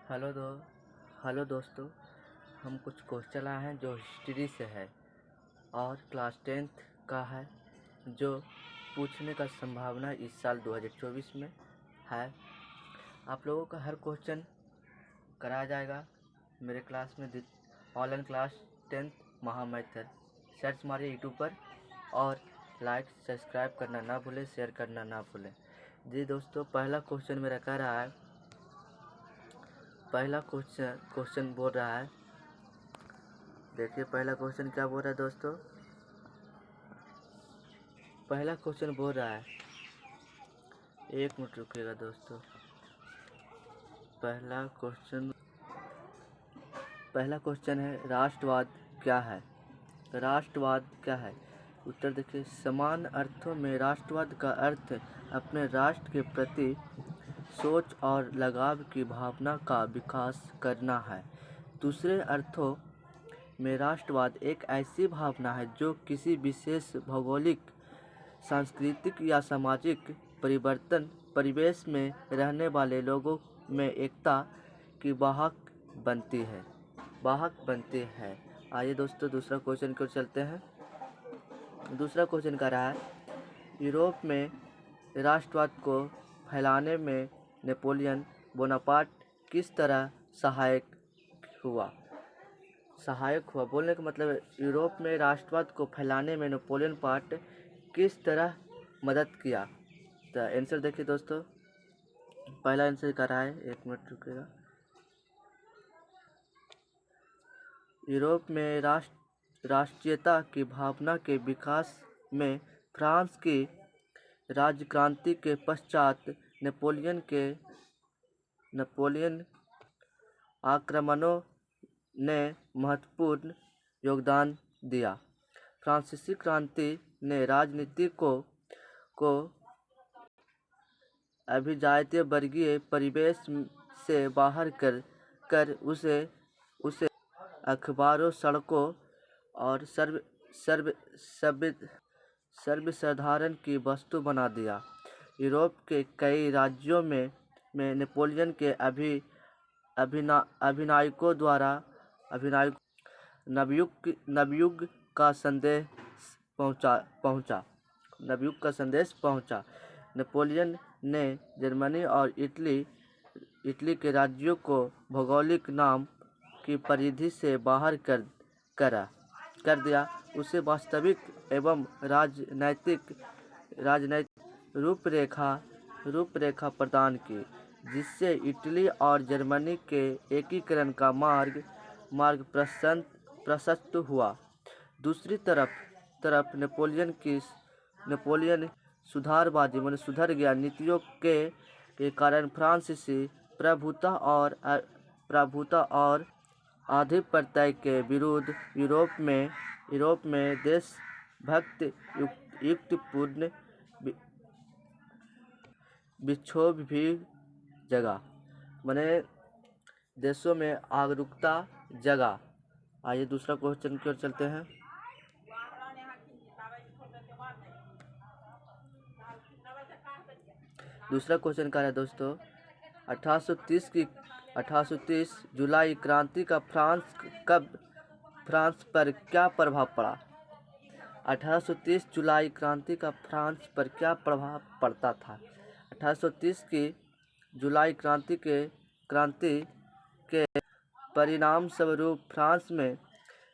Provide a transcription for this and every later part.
Hello दो hello दोस्तों, हम कुछ क्वेश्चन लाए हैं जो हिस्ट्री से है और क्लास 10th का है, जो पूछने का संभावना इस साल 2024 में है। आप लोगों का हर क्वेश्चन कराया जाएगा मेरे क्लास में। ऑनलाइन क्लास 10th महामैथर सर्च मारिए यूट्यूब पर और लाइक सब्सक्राइब करना ना भूलें, शेयर करना ना भूलें। जी दोस्तों, पहला क्वेश्चन मेरा कह रहा है, पहला क्वेश्चन बोल रहा है, देखिए पहला क्वेश्चन क्या बोल रहा है दोस्तों। पहला क्वेश्चन बोल रहा है, एक मिनट रुकिएगा दोस्तों। पहला क्वेश्चन है, राष्ट्रवाद क्या है। राष्ट्रवाद क्या है? उत्तर देखिए, समान अर्थों में राष्ट्रवाद का अर्थ अपने राष्ट्र के प्रति सोच और लगाव की भावना का विकास करना है। दूसरे अर्थों में राष्ट्रवाद एक ऐसी भावना है जो किसी विशेष भौगोलिक, सांस्कृतिक या सामाजिक परिवेश में रहने वाले लोगों में एकता की वाहक बनती है। आइए दोस्तों, दूसरा क्वेश्चन की ओर चलते हैं। दूसरा क्वेश्चन कह रहा है, यूरोप में राष्ट्रवाद को फैलाने में नेपोलियन बोनापार्ट किस तरह सहायक हुआ। बोलने का मतलब है, यूरोप में राष्ट्रवाद को फैलाने में नेपोलियन पार्ट किस तरह मदद किया। तो आंसर देखिए दोस्तों, पहला आंसर कर रहा है, एक मिनट रुकेगा। यूरोप में राष्ट्रीयता की भावना के विकास में फ्रांस की राज्यक्रांति के पश्चात नेपोलियन आक्रमणों ने महत्वपूर्ण योगदान दिया। फ्रांसीसी क्रांति ने राजनीति को अभिजातीय वर्गीय परिवेश से बाहर कर उसे अखबारों, सड़कों और सर्वसाधारण की वस्तु बना दिया। यूरोप के कई राज्यों में नेपोलियन के अभिनायकों द्वारा नवयुग का संदेश पहुंचा। नेपोलियन ने जर्मनी और इटली के राज्यों को भौगोलिक नाम की परिधि से बाहर कर दिया। उसे वास्तविक एवं राजनैतिक रूपरेखा प्रदान की, जिससे इटली और जर्मनी के एकीकरण का मार्ग प्रशस्त हुआ। दूसरी तरफ नेपोलियन सुधारवादी सुधर गया नीतियों के कारण फ्रांसीसी प्रभुता और आधिपत्य के विरुद्ध यूरोप में देशभक्त युक्तिपूर्ण विक्षोभ भी जगा, देशों में जागरूकता जगा। आइए दूसरा क्वेश्चन की ओर चलते हैं। दूसरा क्वेश्चन क्या है दोस्तों, 1830 जुलाई क्रांति का फ्रांस पर क्या प्रभाव पड़ा। 1830 जुलाई क्रांति का फ्रांस पर क्या प्रभाव पड़ता था। 1830 की जुलाई क्रांति के परिणाम स्वरूप फ्रांस में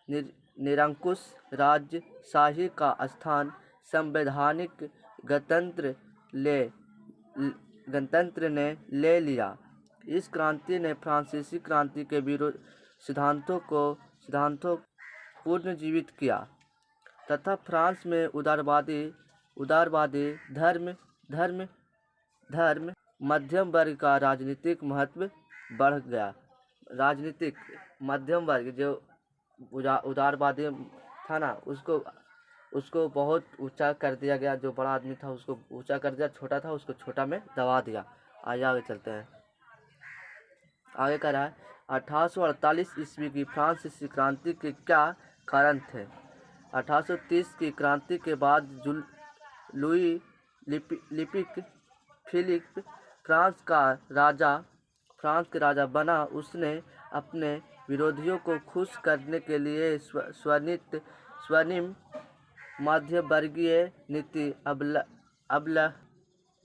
निरंकुश राजशाही का स्थान संवैधानिक गणतंत्र ने ले लिया। इस क्रांति ने फ्रांसीसी क्रांति के विरोध सिद्धांतों पुनर्जीवित किया तथा फ्रांस में उदारवादी धर्म मध्यम वर्ग का राजनीतिक महत्व बढ़ गया। राजनीतिक मध्यम वर्ग जो उदारवादी था ना, उसको बहुत ऊंचा कर दिया गया। जो बड़ा आदमी था उसको ऊंचा कर दिया, छोटा था उसको छोटा में दबा दिया। आगे चलते हैं। आगे कह रहा है, 1848 ईस्वी की फ्रांसीसी क्रांति के क्या कारण थे। 1830 की क्रांति के बाद लुई फिलिप फ्रांस का राजा फ्रांस के राजा बना, उसने अपने विरोधियों को खुश करने के लिए स्वर्णिम मध्यवर्गीय नीति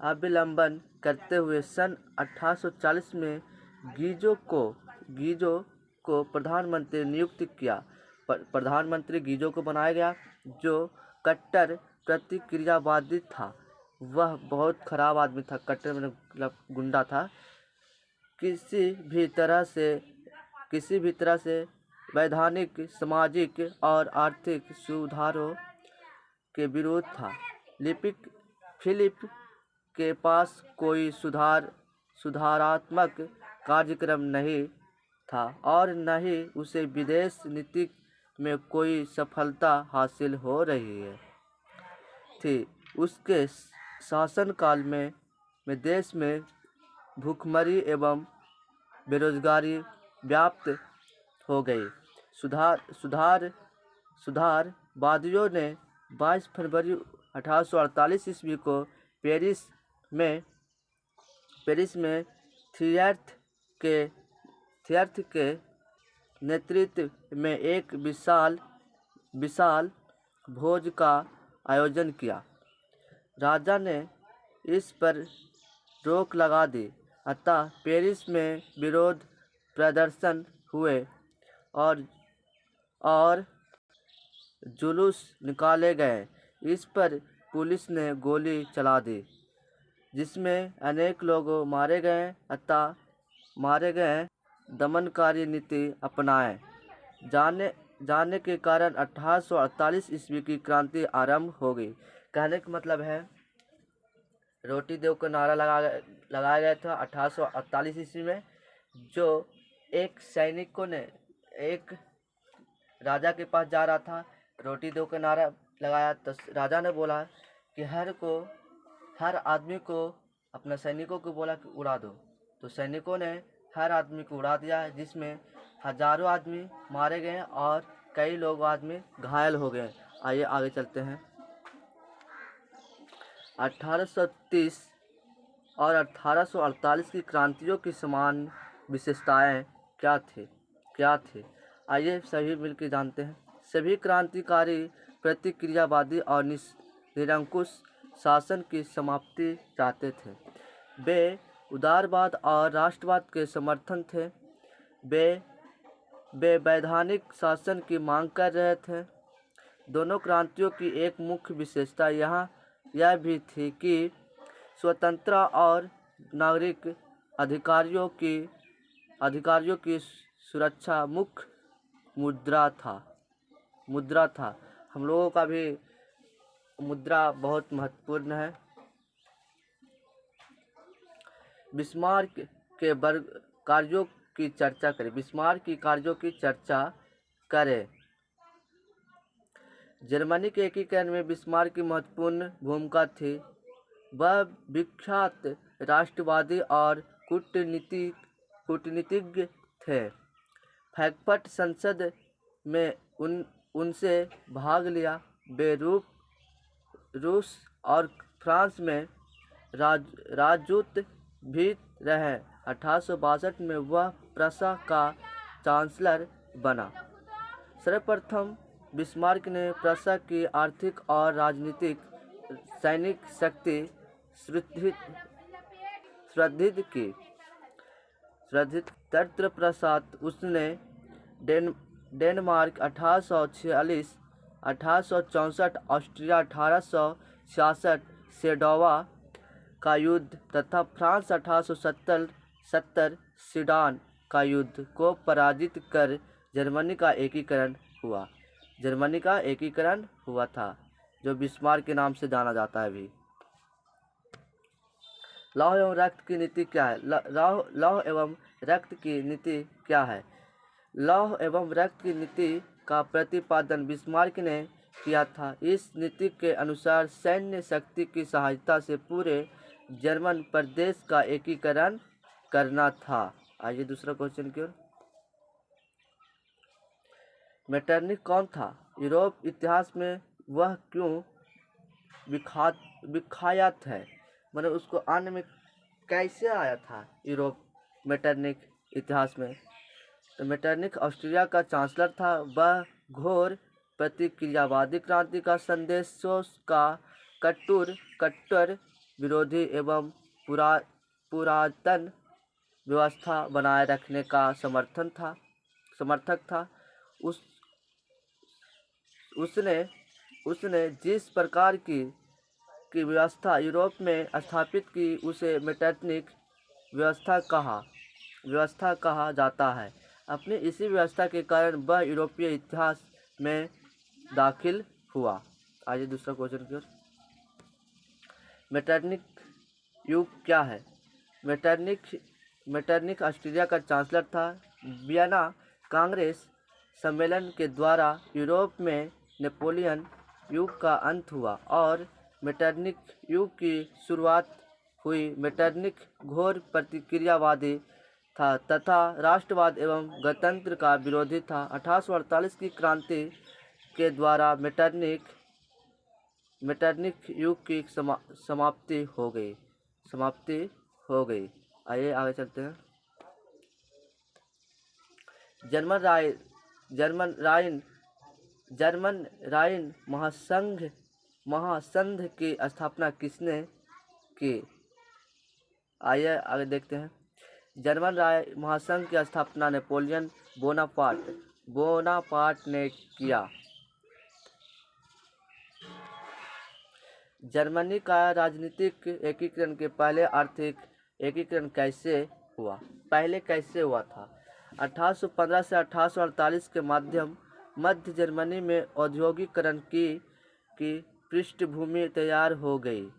अवलंबन करते हुए सन 1840 में गीजो को प्रधानमंत्री नियुक्त किया। प्रधानमंत्री गीजो को बनाया गया, जो कट्टर प्रतिक्रियावादी था। वह बहुत खराब आदमी था, कट्टर मतलब गुंडा था। किसी भी तरह से वैधानिक, सामाजिक और आर्थिक सुधारों के विरोध था। फिलिप के पास कोई सुधारात्मक कार्यक्रम नहीं था और न ही उसे विदेश नीति में कोई सफलता हासिल हो रही थी। उसके शासनकाल में देश में भूखमरी एवं बेरोजगारी व्याप्त हो गई। सुधारवादियों ने 22 फरवरी 1848 ईस्वी को पेरिस में थियर्थ के नेतृत्व में एक विशाल भोज का आयोजन किया। राजा ने इस पर रोक लगा दी, अतः पेरिस में विरोध प्रदर्शन हुए और जुलूस निकाले गए। इस पर पुलिस ने गोली चला दी, जिसमें अनेक लोग मारे गए। दमनकारी नीति अपनाए जाने के कारण 1848 ईस्वी की क्रांति आरंभ हो गई। कहने का मतलब है, रोटी देव का नारा लगाया गया था 1848 ईस्वी में, जो एक राजा के पास जा रहा था, रोटी दो का नारा लगाया। तो राजा ने बोला कि हर आदमी को, अपने सैनिकों को बोला कि उड़ा दो। तो सैनिकों ने हर आदमी को उड़ा दिया, जिसमें हजारों आदमी मारे गए और कई आदमी घायल हो गए। आइए आगे चलते हैं। 1830 और 1848 की क्रांतियों की समान विशेषताएं क्या थी? आइए सभी मिलकर जानते हैं। सभी क्रांतिकारी प्रतिक्रियावादी और निरंकुश शासन की समाप्ति चाहते थे। वे उदारवाद और राष्ट्रवाद के समर्थन थे। वे वैधानिक शासन की मांग कर रहे थे। दोनों क्रांतियों की एक मुख्य विशेषता यह भी थी कि स्वतंत्र और नागरिक अधिकारियों की सुरक्षा मुख्य मुद्रा था। हम लोगों का भी मुद्रा बहुत महत्वपूर्ण है। बिस्मार्क के कार्यों की चर्चा करें। जर्मनी के एकीकरण में बिस्मार्क की महत्वपूर्ण भूमिका थी। वह विख्यात राष्ट्रवादी और कूटनीतिज्ञ थे। फ्रैंकफर्ट संसद में उनसे भाग लिया। वे रूस और फ्रांस में राजदूत भी रहे। 1862 में वह प्रशा का चांसलर बना। सर्वप्रथम बिस्मार्क ने प्रशा की आर्थिक और राजनीतिक सैनिक शक्ति सुदृढ़ की। तत्पश्चात उसने डेनमार्क 1846, 1864, ऑस्ट्रिया 1866, सेडोवा का युद्ध तथा फ्रांस 1870 सीडान का युद्ध को पराजित कर जर्मनी का एकीकरण हुआ था, जो बिस्मार्क के नाम से जाना जाता है अभी। लौह एवं रक्त की नीति क्या है? लौह एवं रक्त की नीति क्या है? लौह एवं रक्त की नीति का प्रतिपादन बिस्मार्क ने किया था। इस नीति के अनुसार सैन्य शक्ति की सहायता से पूरे जर्मन प्रदेश का एकीकरण करना था। आइए दूसरा क्वेश्चन की ओर। मेटरनिख कौन था? यूरोप इतिहास में वह क्यों विख्यात है? मैंने उसको आने में कैसे आया था यूरोप मेटरनिख इतिहास में? तो मेटरनिख ऑस्ट्रिया का चांसलर था। वह घोर प्रतिक्रियावादी क्रांति का संदेशों का कट्टर विरोधी एवं पुरातन व्यवस्था बनाए रखने का समर्थक था। उसने जिस प्रकार की व्यवस्था यूरोप में स्थापित की उसे मेटरनिख व्यवस्था कहा जाता है। अपनी इसी व्यवस्था के कारण वह यूरोपीय इतिहास में दाखिल हुआ। आइए दूसरा क्वेश्चन की ओर। मेटरनिख युग क्या है? मेटरनिख ऑस्ट्रिया का चांसलर था। वियना कांग्रेस सम्मेलन के द्वारा यूरोप में नेपोलियन युग का अंत हुआ और मेटरनिख युग की शुरुआत हुई। मेटरनिख घोर प्रतिक्रियावादी था तथा राष्ट्रवाद एवं गणतंत्र का विरोधी था। 1848 की क्रांति के द्वारा मेटरनिख युग की समाप्ति हो गई। आइए आगे चलते हैं। जर्मन राइन महासंघ की स्थापना किसने की? आइए आगे देखते हैं। जर्मन महासंघ की स्थापना नेपोलियन बोनापार्ट ने किया। जर्मनी का राजनीतिक एकीकरण के पहले आर्थिक एकीकरण कैसे हुआ? पहले कैसे हुआ था? 1815 से 1848 के मध्य जर्मनी में औद्योगिकरण की पृष्ठभूमि तैयार हो गई।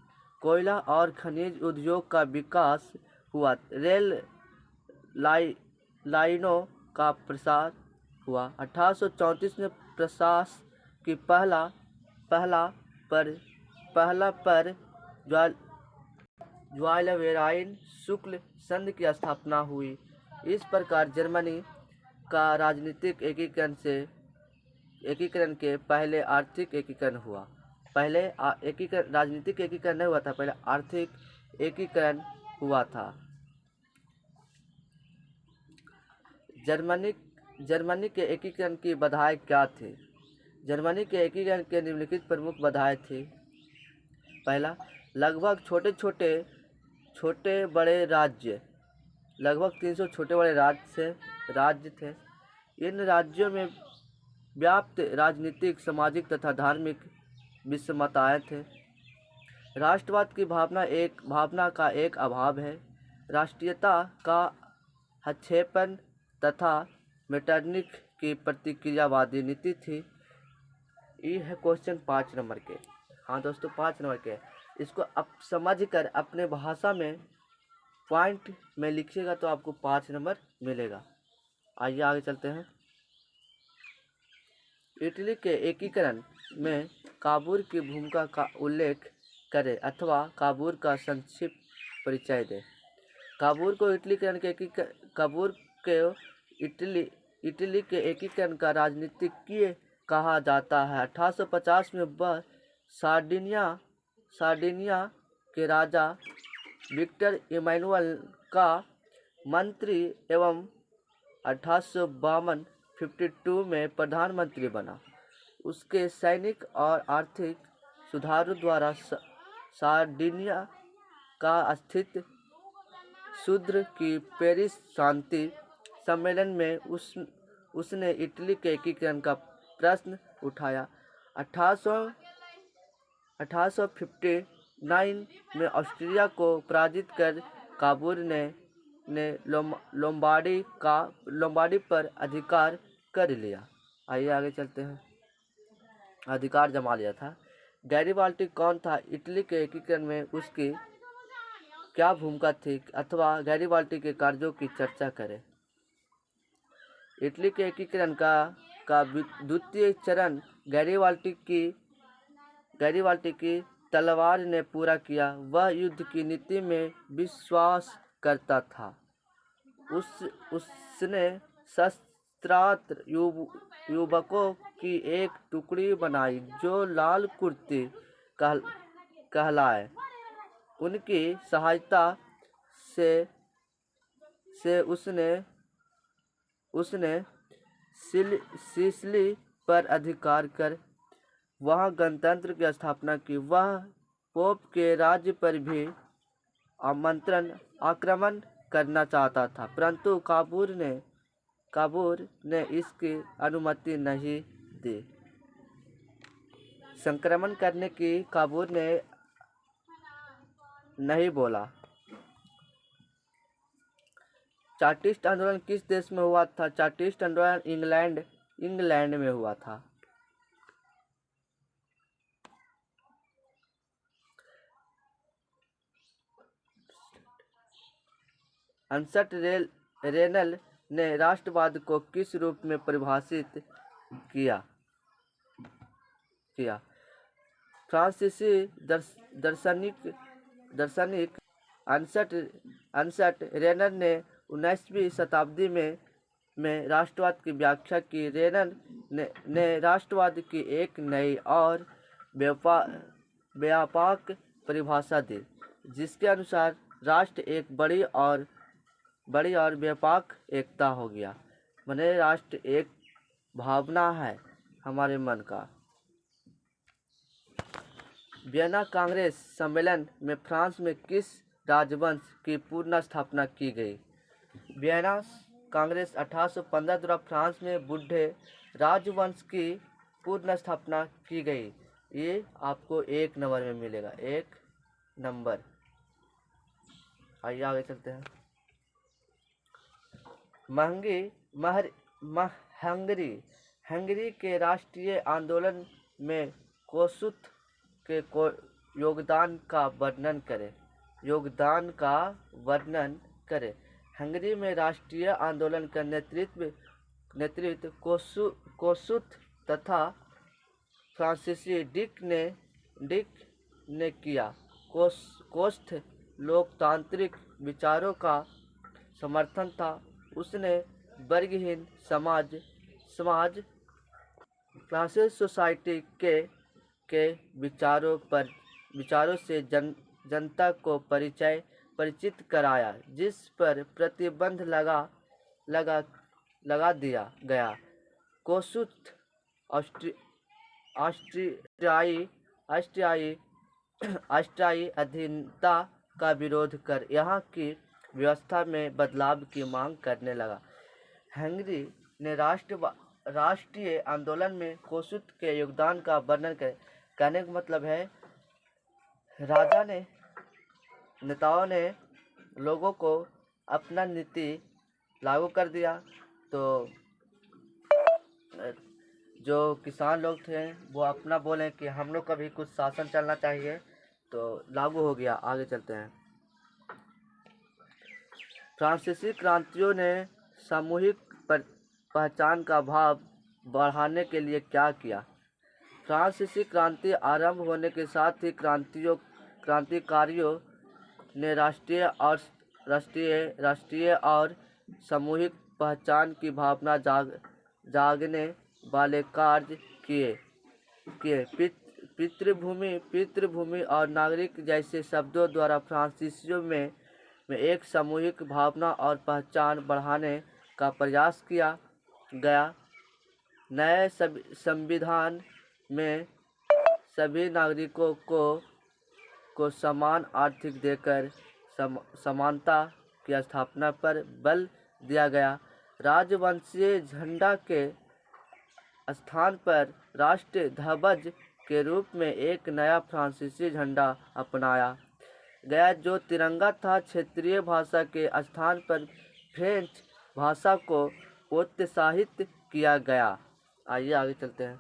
कोयला और खनिज उद्योग का विकास हुआ। रेल लाइनों का प्रसार हुआ। 1834 में प्रशास की पहला पर ज्वालवेराइन शुक्ल संघ की स्थापना हुई। इस प्रकार जर्मनी का राजनीतिक एकीकरण के पहले आर्थिक एकीकरण हुआ। पहले राजनीतिक एकीकरण नहीं हुआ था, पहले आर्थिक एकीकरण हुआ था। जर्मनी के एकीकरण की बाधाएं क्या थी? जर्मनी के एकीकरण के निम्नलिखित प्रमुख बाधाएं थी। पहला, लगभग छोटे बड़े राज्य, लगभग 300 छोटे बड़े राज्य थे। इन राज्यों में व्याप्त राजनीतिक, सामाजिक तथा धार्मिक विषमताएं थे। राष्ट्रवाद की भावना का एक अभाव है। राष्ट्रीयता का हत्क्षेपण तथा मेटरनिख की प्रतिक्रियावादी नीति थी। ये है क्वेश्चन 5 नंबर के। हाँ दोस्तों, 5 नंबर के। इसको आप समझ कर अपने भाषा में पॉइंट में लिखिएगा तो आपको 5 नंबर मिलेगा। आइए आगे चलते हैं। इटली के एकीकरण में काबूल की भूमिका का उल्लेख करें अथवा काबूल का संक्षिप्त परिचय दें। काबूल को इटली के एकीकरण का राजनीतिज्ञ कहा जाता है। 1850 में वह सार्डिनिया के राजा विक्टर इमैनुअल का मंत्री एवं 1852 में प्रधानमंत्री बना। उसके सैनिक और आर्थिक सुधारों द्वारा सार्डिनिया का अस्तित्व सुदृढ़ की। पेरिस शांति सम्मेलन में उसने इटली के एकीकरण का प्रश्न उठाया। 1859 में ऑस्ट्रिया को पराजित कर काबूल ने लोम्बार्डी पर अधिकार कर लिया। आइए आगे चलते हैं। अधिकार जमा लिया था। गैरिबाल्डी कौन था? इटली के एकीकरण में उसकी क्या भूमिका थी अथवा गैरिबाल्डी के कार्यों की चर्चा करें। इटली के एकीकरण का द्वितीय चरण गैरिबाल्डी की तलवार ने पूरा किया। वह युद्ध की नीति में विश्वास करता था। उसने शस्त्रास्त्र युवकों की एक टुकड़ी बनाई जो लाल कुर्ती कहलाए। उनकी सहायता से उसने सिसिली पर अधिकार कर वहाँ गणतंत्र की स्थापना की। वह पोप के राज्य पर भी आक्रमण करना चाहता था, परंतु काबूल ने इसकी अनुमति नहीं दी। संक्रमण करने की काबूल ने नहीं बोला। चार्टिस्ट आंदोलन किस देश में हुआ था? चार्टिस्ट आंदोलन इंग्लैंड में हुआ था। अर्नस्ट रेनल ने राष्ट्रवाद को किस रूप में परिभाषित किया? फ्रांसीसी दार्शनिक अर्नस्ट रेनल ने 19वीं शताब्दी में राष्ट्रवाद की व्याख्या की। रेनल ने राष्ट्रवाद की एक नई और व्यापक परिभाषा दी, जिसके अनुसार राष्ट्र एक बड़ी और व्यापक एकता हो गया। माने राष्ट्र एक भावना है हमारे मन का। वियना कांग्रेस सम्मेलन में फ्रांस में किस राजवंश की पुनर्स्थापना की गई? वियना कांग्रेस 1815 द्वारा फ्रांस में बूढ़े राजवंश की पुनर्स्थापना की गई। ये आपको 1 नंबर में मिलेगा, 1 नंबर। आइए आगे चलते हैं। हंगरी के राष्ट्रीय आंदोलन में कोसुत के योगदान का वर्णन करें। हंगरी में राष्ट्रीय आंदोलन का नेतृत्व कोसुत तथा फ्रांसीसी डिक ने किया। कोस्त लोकतांत्रिक विचारों का समर्थन था। उसने वर्गहीन समाज क्लासेस सोसाइटी के विचारों से जनता को परिचित कराया, जिस पर प्रतिबंध लगा दिया गया। कोसुत ऑस्ट्रियाई अधीनता का विरोध कर यहाँ की व्यवस्था में बदलाव की मांग करने लगा। हंगरी ने राष्ट्रीय आंदोलन में कोसुत के योगदान का वर्णन कहने का मतलब है, नेताओं ने लोगों को अपना नीति लागू कर दिया, तो जो किसान लोग थे वो अपना बोले कि हम लोग का भी कुछ शासन चलना चाहिए, तो लागू हो गया। आगे चलते हैं। फ्रांसीसी क्रांतियों ने सामूहिक पहचान का भाव बढ़ाने के लिए क्या किया? फ्रांसीसी क्रांति आरंभ होने के साथ ही क्रांतिकारियों ने राष्ट्रीय और सामूहिक पहचान की भावना जागने वाले कार्य किए। पितृभूमि और नागरिक जैसे शब्दों द्वारा फ्रांसीसियों में एक सामूहिक भावना और पहचान बढ़ाने का प्रयास किया गया। नए संविधान में सभी नागरिकों को समान आर्थिक देकर समानता की स्थापना पर बल दिया गया। राजवंशीय झंडा के स्थान पर राष्ट्रीय ध्वज के रूप में एक नया फ्रांसीसी झंडा अपनाया गया, जो तिरंगा था। क्षेत्रीय भाषा के स्थान पर फ्रेंच भाषा को प्रोत्साहित किया गया। आइए आगे चलते हैं।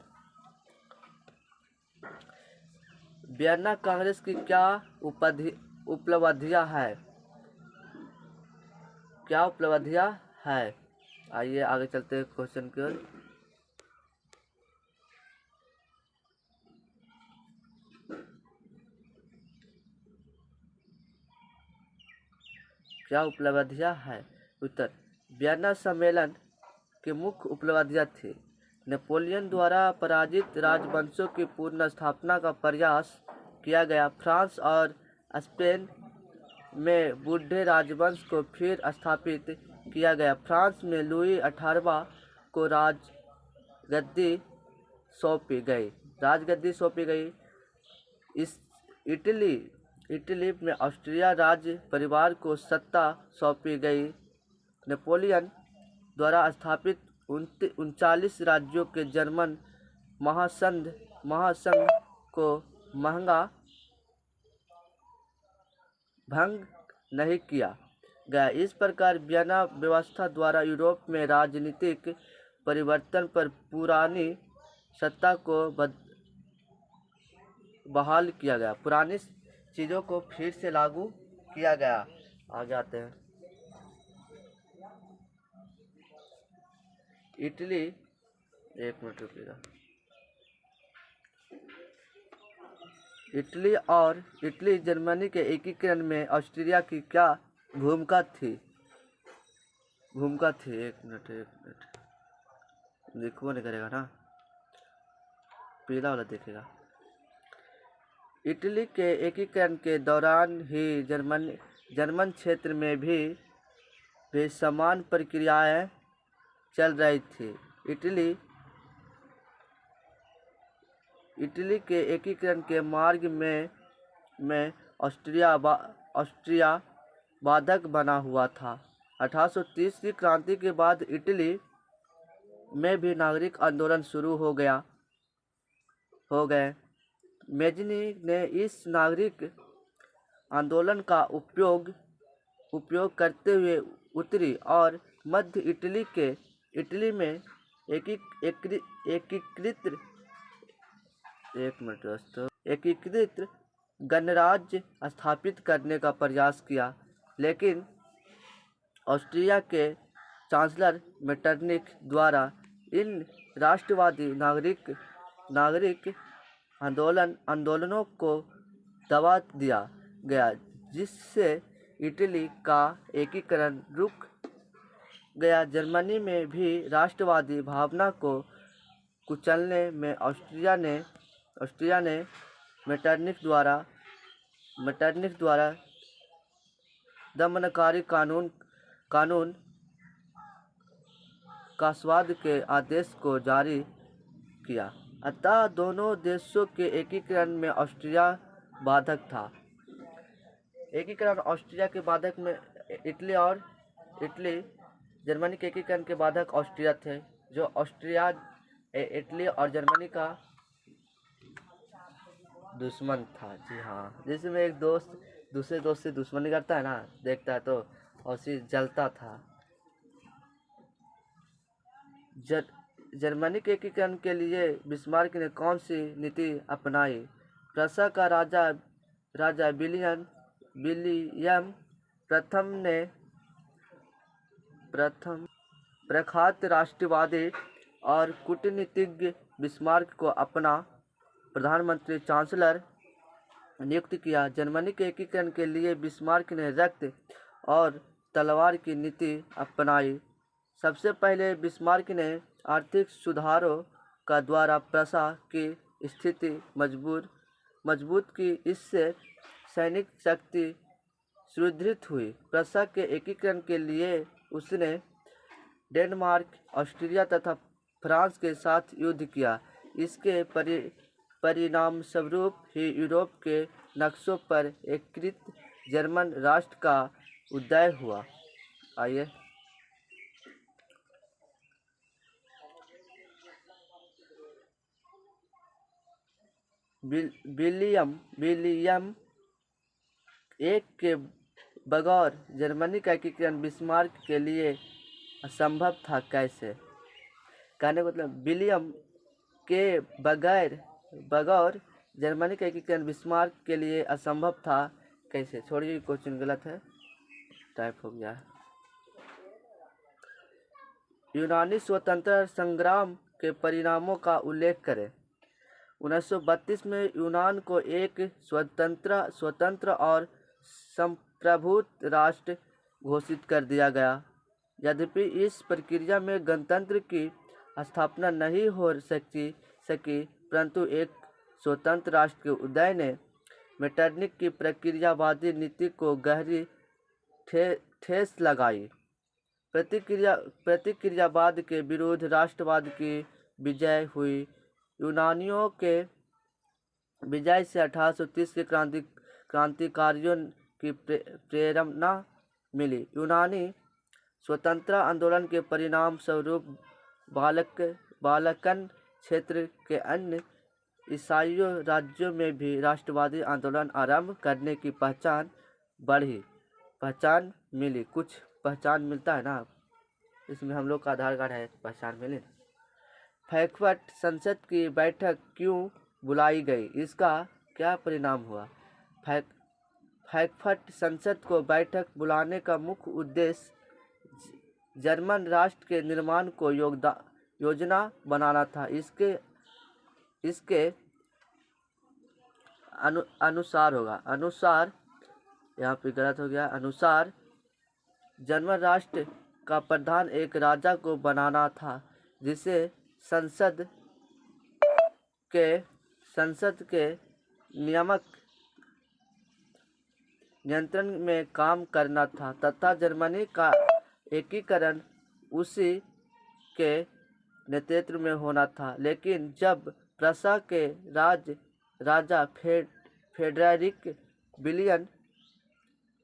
वियना कांग्रेस की क्या उपलब्धियां है? आइए आगे चलते हैं क्वेश्चन की ओर। क्या उपलब्धियां है? उत्तर, वियना सम्मेलन की मुख्य उपलब्धियां थी: नेपोलियन द्वारा पराजित राजवंशों की पुनर्स्थापना का प्रयास किया गया। फ्रांस और स्पेन में बूढ़े राजवंश को फिर स्थापित किया गया। फ्रांस में लुई 18वां को राजगद्दी सौंपी गई। इस इटली में ऑस्ट्रिया राज्य परिवार को सत्ता सौंपी गई। नेपोलियन द्वारा स्थापित 39 राज्यों के जर्मन महासंघ को भंग नहीं किया गया। इस प्रकार वियना व्यवस्था द्वारा यूरोप में राजनीतिक परिवर्तन पर पुरानी सत्ता को बहाल किया गया। पुरानी चीज़ों को फिर से लागू किया गया। आगे आते हैं। इटली, एक मिनट रुकिएगा। इटली जर्मनी के एकीकरण में ऑस्ट्रिया की क्या भूमिका थी? एक मिनट देखो नहीं करेगा ना, पीला वाला देखेगा। इटली के एकीकरण के दौरान ही जर्मन क्षेत्र में भी समान प्रक्रियाएं चल रही थी। इटली के एकीकरण के मार्ग में ऑस्ट्रिया बाधक बना हुआ था। 1830 की क्रांति के बाद इटली में भी नागरिक आंदोलन शुरू हो गए। मेज़नी ने इस नागरिक आंदोलन का उपयोग करते हुए उत्तरी और मध्य इटली में एकीकृत गणराज्य स्थापित करने का प्रयास किया, लेकिन ऑस्ट्रिया के चांसलर मेटरनिख द्वारा इन राष्ट्रवादी नागरिक आंदोलनों को दबा दिया गया, जिससे इटली का एकीकरण रुक गया। जर्मनी में भी राष्ट्रवादी भावना को कुचलने में ऑस्ट्रिया ने मेटरनिख द्वारा दमनकारी कानून के आदेश को जारी किया। अतः दोनों देशों के एकीकरण में ऑस्ट्रिया बाधक था। ऑस्ट्रिया के बाधक में जर्मनी के एकीकरण के बाधक ऑस्ट्रिया थे, जो ऑस्ट्रिया इटली और जर्मनी का दुश्मन था। जी हाँ, जिसमें एक दोस्त दूसरे दोस्त से दुश्मनी करता है ना, देखता है तो उसी जलता था। जर्मनी के एकीकरण के लिए बिस्मार्क ने कौन सी नीति अपनाई? प्रूसिया का राजा विलियम प्रथम ने प्रख्यात राष्ट्रवादी और कूटनीतिज्ञ बिस्मार्क को अपना प्रधानमंत्री चांसलर नियुक्त किया। जर्मनी के एकीकरण के लिए बिस्मार्क ने रक्त और तलवार की नीति अपनाई। सबसे पहले बिस्मार्क ने आर्थिक सुधारों का द्वारा प्रूसिया की स्थिति मजबूत की। इससे सैनिक शक्ति सुदृढ़ हुई। प्रूसिया के एकीकरण के लिए उसने डेनमार्क, ऑस्ट्रिया तथा फ्रांस के साथ युद्ध किया। इसके परिणामस्वरूप ही यूरोप के नक्शों पर एकीकृत जर्मन राष्ट्र का उदय हुआ। आइए विलियम एक के बगैर जर्मनी का एकीकरण बिस्मार्क के लिए असंभव था। कैसे? कहने का मतलब विलियम के बगैर जर्मनी का एकीकरण बिस्मार्क के लिए असंभव था। कैसे? छोड़िए, क्वेश्चन गलत है, टाइप हो गया है। यूनानी स्वतंत्रता संग्राम के परिणामों का उल्लेख करें। 1932 में यूनान को एक स्वतंत्र और संप्रभुत्व राष्ट्र घोषित कर दिया गया। यद्यपि इस प्रक्रिया में गणतंत्र की स्थापना नहीं हो सकी, परंतु एक स्वतंत्र राष्ट्र के उदय ने मेटरनिक की प्रक्रियावादी नीति को गहरी ठेस लगाई। प्रतिक्रियावाद के विरुद्ध राष्ट्रवाद की विजय हुई। यूनानियों के विजय से 1830 के क्रांतिकारियों की प्रेरणा मिली। यूनानी स्वतंत्रता आंदोलन के परिणाम स्वरूप बाल्कन क्षेत्र के अन्य ईसाई राज्यों में भी राष्ट्रवादी आंदोलन आरंभ करने की पहचान मिली। कुछ पहचान मिलता है ना, इसमें हम लोग का आधार कार्ड है, पहचान मिली। फ्रैंकफर्ट संसद की बैठक क्यों बुलाई गई, इसका क्या परिणाम हुआ? फ्रैंकफर्ट संसद को बैठक बुलाने का मुख्य उद्देश्य जर्मन राष्ट्र के निर्माण को योजना बनाना था। इसके अनुसार यहाँ पे गलत हो गया। अनुसार जर्मन राष्ट्र का प्रधान एक राजा को बनाना था, जिसे संसद के नियंत्रण में काम करना था तथा जर्मनी का एकीकरण उसी के नेतृत्व में होना था। लेकिन जब प्रसा के राजा फ्रेडरिक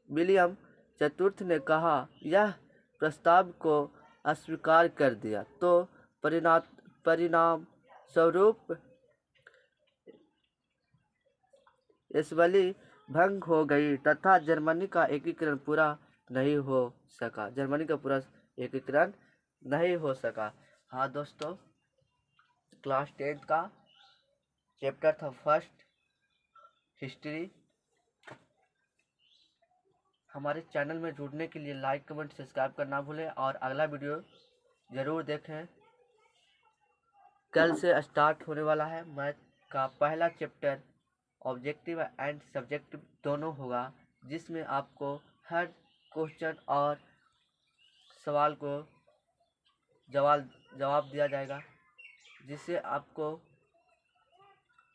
विलियम चतुर्थ ने कहा यह प्रस्ताव को अस्वीकार कर दिया, तो परिणाम स्वरूप एसेंबली भंग हो गई तथा जर्मनी का एकीकरण पूरा नहीं हो सका। हाँ दोस्तों, क्लास 10 का चैप्टर था फर्स्ट हिस्ट्री। हमारे चैनल में जुड़ने के लिए लाइक कमेंट सब्सक्राइब करना भूलें और अगला वीडियो ज़रूर देखें। कल से स्टार्ट होने वाला है मैथ का पहला चैप्टर, ऑब्जेक्टिव एंड सब्जेक्टिव दोनों होगा, जिसमें आपको हर क्वेश्चन और सवाल को जवाब दिया जाएगा, जिससे आपको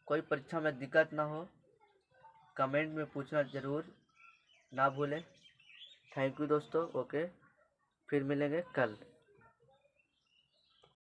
कोई परीक्षा में दिक्कत ना हो। कमेंट में पूछना ज़रूर ना भूलें। थैंक यू दोस्तों। ओके, फिर मिलेंगे कल।